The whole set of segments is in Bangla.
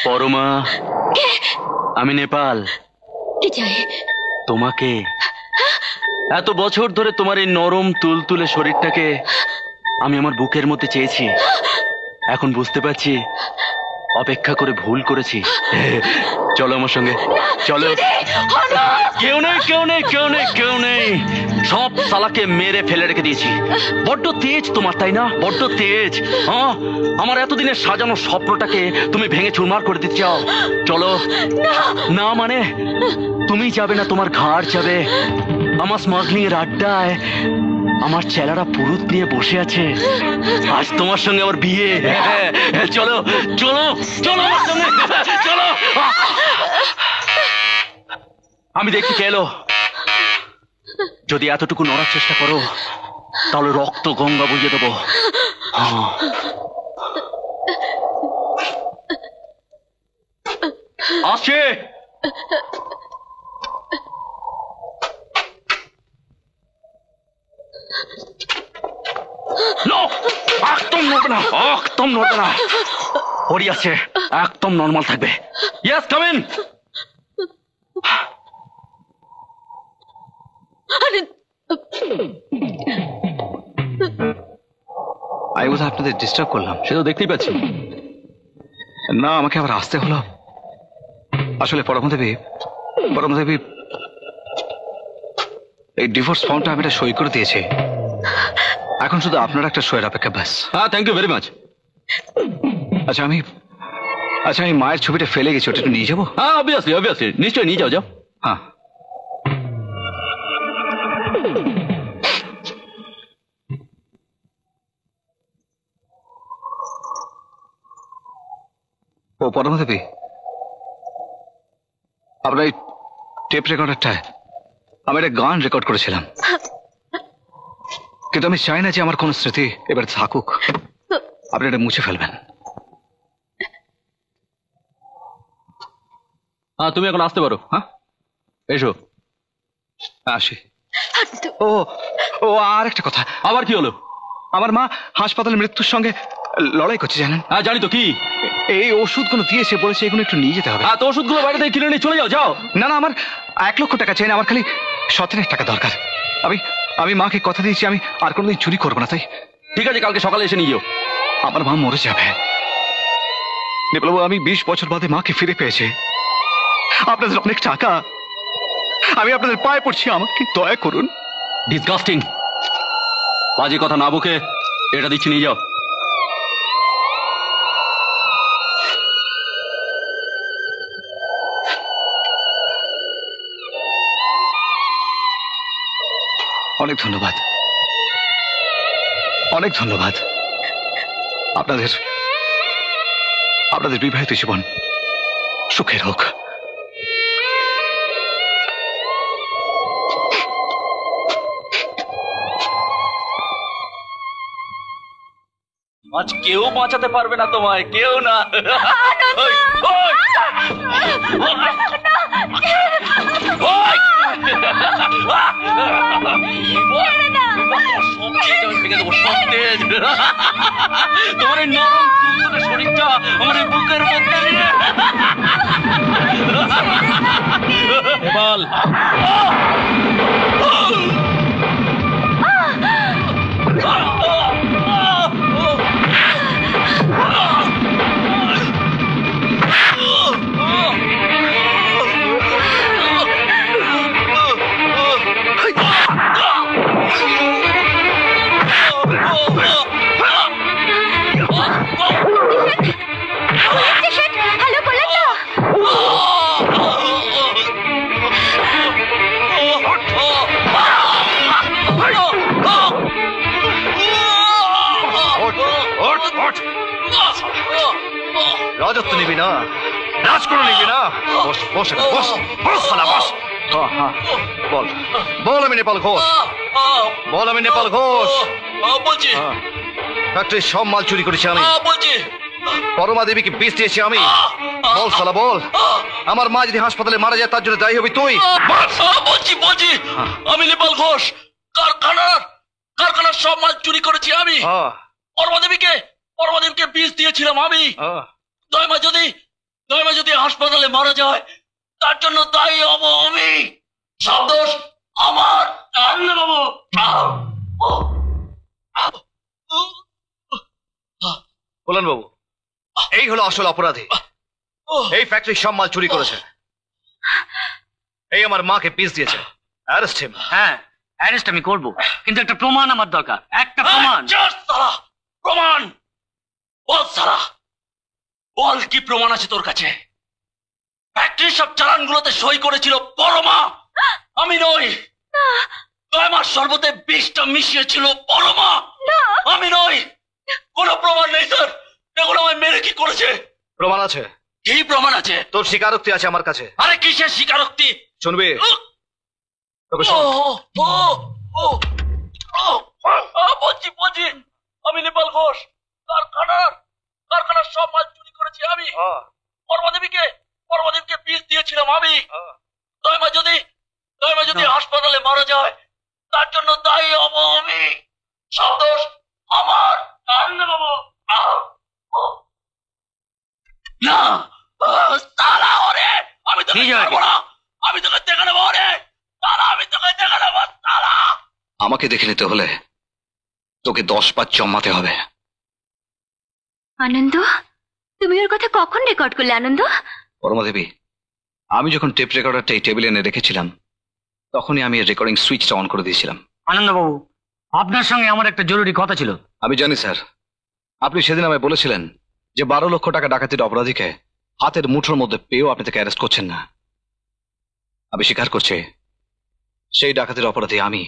পরমা, আমি নেপাল। তোমাকে এত বছর ধরে তোমার এই নরম তুলতুলে শরীরটাকে আমি আমার বুকের মধ্যে চেয়েছি। এখন বুঝতে পারছি অপেক্ষা করে ভুল করেছি। চলো আমার সঙ্গে, চলো। কেউ নেই, কেউ নেই, কেউ নেই, কেউ নেই। সব শালাকে মেরে ফেলে রেখে দিয়েছি। বড্ড তেজ তোমার, তাই না? বড্ড তেজ। হ্যাঁ, আমার এতদিনের সাজানো স্বপ্নটাকে তুমি ভেঙে চুরমার করে দিতে চাও। চলো। না মানে তুমি যাবে না, তোমার ঘাড় যাবে। আমার স্মাগলিং এর আড্ডায় আমার ছেলেরা পুরুত নিয়ে বসে আছে। আজ তোমার সঙ্গে আমার বিয়ে। চলো চলো চলো আমার সঙ্গে, চলো। আমি দেখছি কে এলো। যদি এতটুকু নড়ার চেষ্টা করো তাহলে রক্ত গঙ্গা বইয়ে দেবো। আসছে। একদম নড়বে না, একদম নড়বে না। ওরই আছে, একদম নর্মাল থাকবে। Yes, come in. আমি বোধহয় আপনাদের ডিস্টার্ব করলাম। সে তো দেখতেই পাচ্ছি। না, আমাকে আবার আসতে হলো। আসলে পরমদেবী, পরমদেবী এই ডিভোর্স ফর্মটা আমি সই করে দিয়েছি। এখন শুধু আপনার একটা সইয়ের অপেক্ষা, ব্যাস। হ্যাঁ, থ্যাংক ইউ ভেরি মাচ। আচ্ছা আমি মায়ের ছবিটা ফেলে গেছি, ওটা একটু নিয়ে যাবো? হ্যাঁ, অবভিয়াসলি অবভিয়াসলি, নিশ্চয়ই নিয়ে যাও, যাও। হ্যাঁ। ও পরমদেবী, আপনার এই টেপ রেকর্ডারটায় আমি একটা গান রেকর্ড করেছিলাম, কিন্তু আমি চাই না যে আমার কোন স্মৃতি এবার থাকুক। আপনি এটা মুছে ফেলবেন। হ্যাঁ, তুমি এখন আসতে পারো। হ্যাঁ, এসো। আসি। ও ও আর একটা কথা। আবার কি হলো? আমার মা হাসপাতালে মৃত্যুর সঙ্গে লড়াই করছে, জানেন? হ্যাঁ, জানি তো। কি এই ওষুধগুলো দিয়েছে, বলেছে এগুলো একটু নিয়ে যেতে হবে। হ্যাঁ, তো ওষুধগুলো বাইরে থেকে কিনে নিয়ে চলে যাও, যাও। না না, আমার 1 লক্ষ টাকা চাই না, আমার খালি 17 টাকা দরকার। আমি মাকে কথা দিয়েছি আমি আর কোনোদিন চুরি করবো না। তাই ঠিক আছে, কালকে সকালে এসে নিয়ে যাও। আমার মা মরে যাবে। নেপালবাবু, আমি 20 বছর বাদে মাকে ফিরে পেয়েছি। আপনাদের অনেক টাকা, আমি আপনাদের পায়ে পড়ছি, আমাকে দয়া করুন। ডিসগাস্টিং। বাজে কথা না বকে এটা দিচ্ছি, নিয়ে যাও। অনেক ধন্যবাদ, অনেক ধন্যবাদ। আপনাদের বিবাহিত জীবন সুখের হোক। আজ কেউ বাঁচাতে পারবে না তোমায়, কেউ না। তোমার এই নরম তুলতুলে শরীরটা আমার এই বুকের মধ্যে নেপাল। রাজত্ব নিবি না, রাজগুরু নিবি না। বস বস বস বস শালা বস। হ্যাঁ, বল বল। আমি নেপাল ঘোষ। বল, আমি নেপাল ঘোষ। বলছি ফ্যাক্টরির সব মাল চুরি করেছি আমি। বলছি পরমা দেবীকে বিষ দিয়েছি আমি। বল শালা বল। আমার মা যদি হাসপাতালে মারা যায় তার জন্য দায়ী হবি তুই। বলছি আমি নেপাল ঘোষ, কারখানার চুরি করেছি আমি। পরমাদেবীকে বিষ দিয়েছিলাম আমি। দয়মা যদি হাসপাতালে মারা যায় তার জন্য দায়ী হব আমি। সব দোষ আমার। বাবু কল্যাণ বাবু, এই হলো আসল অপরাধী। এই ফ্যাক্টরির সব মাল চুরি করেছে। এই আমার মাকে পিস দিয়েছে। Arrest him. হ্যাঁ, অ্যারেস্ট আমি করব, কিন্তু একটা প্রমাণ আমার দরকার। একটা প্রমাণ। প্রমাণ বল সালা, বল কি প্রমাণ আছে তোর কাছে? ফ্যাক্টরির সব চালানগুলোতে সই করেছিল পরমা, আমি নই। দয়মার শরবতে বিষটা মিশিয়েছিল পরমা, আমি নই। কোনো প্রমাণ নেই স্যার, এগুলো আমায় মেরে কি করেছে? প্রমাণ আছে। কি প্রমাণ আছে? তোর স্বীকারোক্তি আছে আমার কাছে। আরে কিসের স্বীকারোক্তি? শুনবি? তোকে ও ও ও বলছি আমি নেপাল ঘোষ কারখানার সব মাল চুরি করেছি আমি। পরমাদেবীকে বিষ দিয়েছিলাম আমি। দয়মা যদি হাসপাতালে মারা যায় তার জন্য দায়ী হব আমি। সব দোষ আমার। বাবু না, সালা ওরে, আমি তোকে ছাড়বো না। আমি তোকে দেখে নেবো ওরে সালা, আমি তোকে দেখে নেবো সালা। আমাকে দেখে নিতে হলে তোকে 10 বার জমাতে হবে। আনন্দ, তুমি ওর কথা কখন রেকর্ড করলে আনন্দ? পরমা দেবী, আমি যখন টেপ রেকর্ডারটা এই টেবিলে এনে রেখেছিলাম তখনই আমি রেকর্ডিং সুইচটা অন করে দিয়েছিলাম। আনন্দবাবু, আপনার সঙ্গে আমার একটা জরুরি কথা ছিল। আমি জানি স্যার, আপনি সেদিন আমায় বলেছিলেন যে 12 লক্ষ টাকা ডাকাতির অপরাধীকে হাতের মুঠোর মধ্যে পেয়েও আপনি তাকে অ্যারেস্ট করছেন না। আমি স্বীকার করছি, সেই ডাকাতির অপরাধী আমি।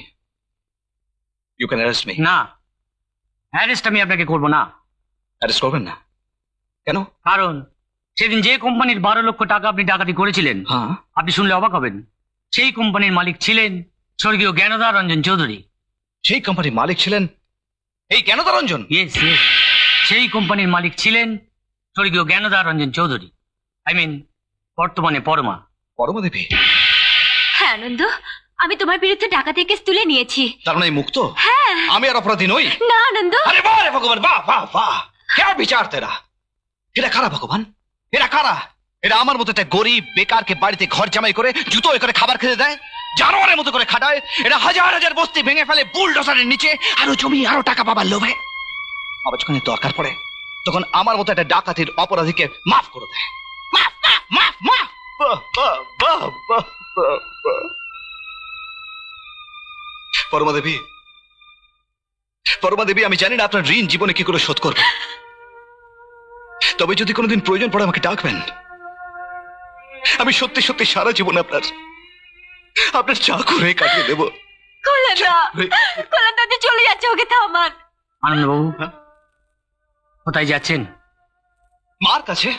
You can arrest me. না, অ্যারেস্ট আমি আপনাকে করব না। অ্যারেস্ট করবেন না কেন? কারণ সেদিন যে কোম্পানির 12 লক্ষ টাকা আপনি ডাকাতি করেছিলেন, হ্যাঁ, আপনি শুনলে অবাক হবেন, সেই কোম্পানির মালিক ছিলেন স্বর্গীয় জ্ঞানদা রঞ্জন চৌধুরী। সেই কোম্পানির মালিক ছিলেন এই জ্ঞানদা রঞ্জন? ইয়েস, সেই কোম্পানির মালিক ছিলেন স্বর্গীয় জ্ঞানদা রঞ্জন চৌধুরী, আই মিন বর্তমানে পরমা। পরমা দেবী? হ্যাঁ আনন্দ, আমি তোমার বিরুদ্ধে ডাকাতির কেস তুলে নিয়েছি। তার মানে মুক্ত? হ্যাঁ। আমি আর অপরাধী নই? না আনন্দ। আরে বাহ রে ভগবান, বাহ বাহ বাহ, কে বিচার তেরা। এরা কারা ভগবান? এরা কারা? এরা আমার মতো একটা গরিব বেকারকে বাড়িতে ঘর জামাই করে জুতো করে খাবার খেতে দেয়, জানোয়ারের মতো করে খাটায়। এরা হাজার হাজার বস্তি ভেঙে ফেলে বুলডোজারের নিচে, আরো জমি আরো টাকা পাবার লোভে। আবার যখন দরকার পড়ে তখন আমার মতো একটা ডাকাতির অপরাধীকে মাফ করে দেয়। মাফ মাফ মাফ মাফ। বাহ বাহ বাহ বাহ বাহ বাহ। পরমা দেবী, পরমা দেবী, আমি জানি না আপনার ঋণ জীবনে কি করে শোধ করবেন, তবে যদি কোনোদিন প্রয়োজন পড়ে আমাকে ডাকবেন। আমি সত্যি সত্যি সারা জীবন আপনার চাকর হয়ে কাটিয়ে দেবো। কলাদা চলে যাচ্ছে, ওকে থামান। আনন্দবাবু, কোথায় যাচ্ছেন? মার কাছে।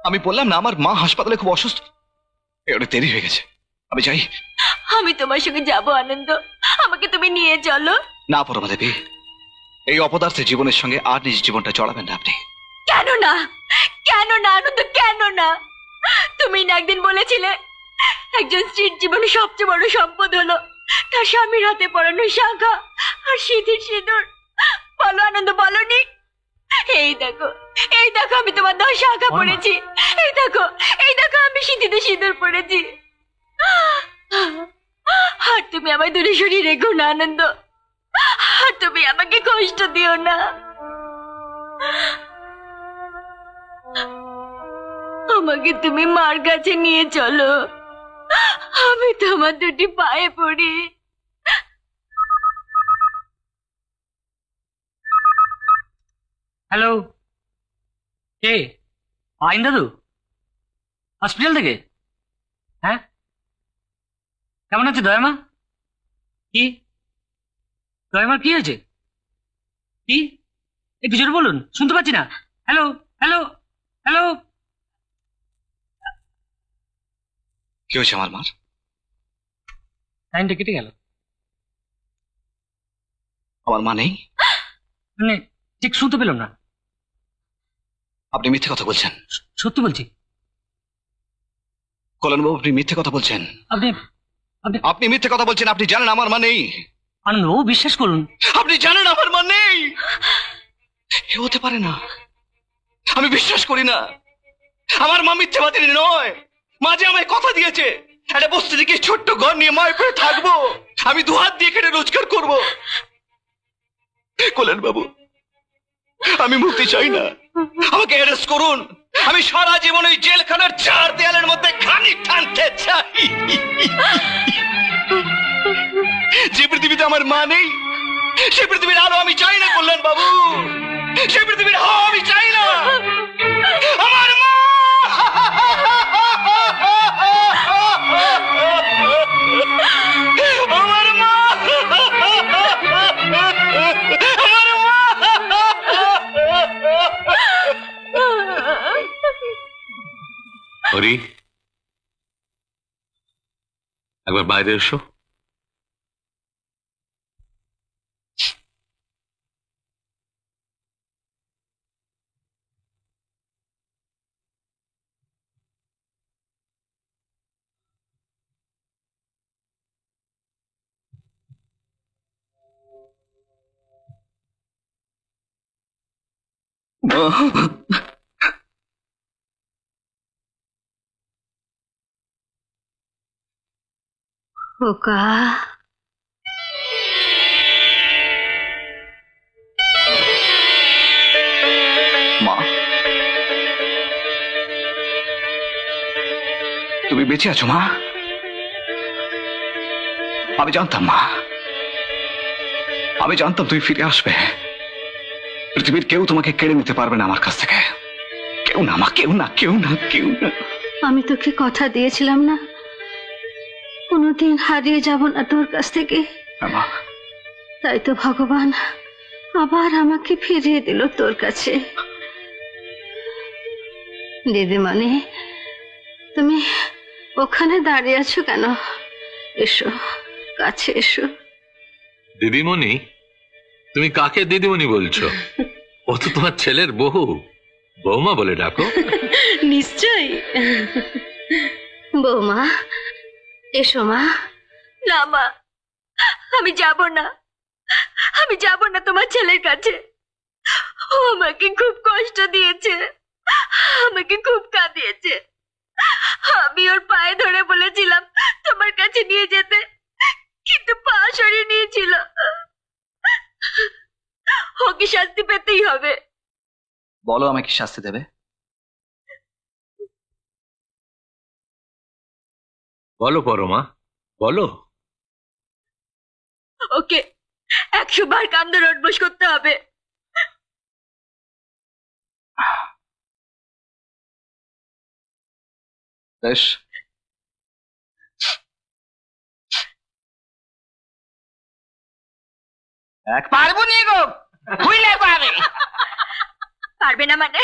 আমি বললাম না আমার মা হাসপাতালে খুব অসুস্থ, অনেক দেরি হয়ে গেছে, আমি যাই। আমি তোমার সঙ্গে যাবো আনন্দ, আমাকে তুমি নিয়ে চলো। না পরমা দেবী, এই অপদার্থ জীবনের সঙ্গে আর নিজ জীবনটা চড়াবেন না আপনি। কেন না, কেন না আনন্দ, কেন না? তুমি না একদিন বলেছিলে একজন স্ত্রীর জীবনে সবচেয়ে বড় সম্পদ হলো তার স্বামীর হাতে পরানো শাখা আর সিঁথির সিঁদুর। বলো আনন্দ, বলনি? এই দেখো আমি তোমার 10 শাখা পড়েছি। এই দেখো আমি সিঁথিতে সিঁদুর পড়েছি। আর তুমি আমায় দূরে সরিয়ে রেখো না আনন্দ, আর তুমি আমাকে কষ্ট দিও না। আমাকে তুমি মার কাছে নিয়ে চলো, আমি তোমার দুটি পায়ে পড়ি। হ্যালো, কে? আইন দাদু হসপিটাল থেকে? হ্যাঁ, কেমন আছে দয়ামা? কি দয়ামার কি হয়েছে? কি একটু জোরে বলুন, শুনতে পাচ্ছি না। Hello hello hello. কি হয়েছে আমার মার? লাইনটা কেটে গেল। আমার মা নেই? মানে ঠিক শুনতে পেলাম না। আপনি মিথ্যে কথা বলছেন। সত্যি বলছি। কল্যাণবাবু, আপনি মিথ্যে কথা বলছেন। আপনি আপনি আপনি মিথ্যে কথা বলছেন। আপনি জানেন আমার মা নেই। আনন্দবাবু বিশ্বাস করুন। আপনি জানেন আমার মা নেই, এ হতে পারে না, আমি বিশ্বাস করি না। আমার মা মিথ্যাবাদী নয়, মাঝে আমায় কথা দিয়েছে একটা বস্তি থেকে ছোট্ট ঘর নিয়ে মায়ের পেয়ে থাকবো, আমি দুহাত দিয়ে কেটে রোজগার করব। কল্যাণ বাবু, আমি মুক্তি চাই না, আমাকে অ্যারেস্ট করুন, আমি সারা জীবন ওই জেলখানার চার দেয়ালের মধ্যে খানি টানতে চাই। যে পৃথিবীতে আমার মা নেই, সে পৃথিবীর আলো আমি চাই না কল্যাণ বাবু, সে পৃথিবীর হাওয়া আমি চাই না। আমার মা, আমার মা, আমার মা। হরি, একবার বাইরে এসো। খোকা, মা, তুমি বেঁচে আছো মা? আমি জানতাম মা, আমি জানতাম তুমি ফিরে আসবে। পৃথিবীর কেউ তোমাকে কেড়ে নিতে পারবে না আমার কাছ থেকে, কেউ না মা, কেউ না, কেউ না, কেউ না। আমি তোকে কথা দিয়েছিলাম না কোনোদিন হারিয়ে যাব না তোর কাছ থেকে, মা, তাই তো ভগবান আবার আমাকে ফিরিয়ে দিল তোর কাছে। দিদিমণি, তুমি ওখানে দাঁড়িয়ে আছো কেন? এসো, কাছে এসো। দিদিমণি? তুমি কাকে দিদিমণি বলছো? ও তো তোমার ছেলের বহু, বৌমা বলে ডাকো। নিশ্চয়ই। বৌমা, এসো মা। না মা, আমি যাব না, আমি যাব না তোমার ছেলের কাছে। ও আমাকে খুব কষ্ট দিয়েছে, আমাকে খুব কাঁদিয়েছে। আমি ওর পায়ে ধরে বলেছিলাম তোমার কাছে নিয়ে যেতে, কিন্তু পা সরিয়ে নিয়েছিল। ওকে শাস্তি পেতেই হবে। বলো আমাকে শাস্তি দেবে? বলো পরমা, বলো। ওকে 100 বার কান্দর অভ্যাস করতে হবে। বেশ, পারবো নি গো, বুঝলে পারবে। পারবে না মানে?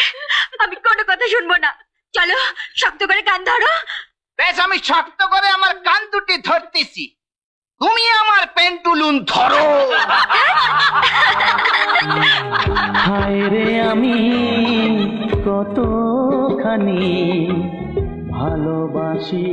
আমি কোনো কথা শুনবো না, চলো শক্ত করে কান ধরো। বেশ, আমি শক্ত করে আমার কান দুটি ধরতেছি, তুমি আমার পেন্টুলুন ধরো। হায় রে আমি কতখানি ভালোবাসি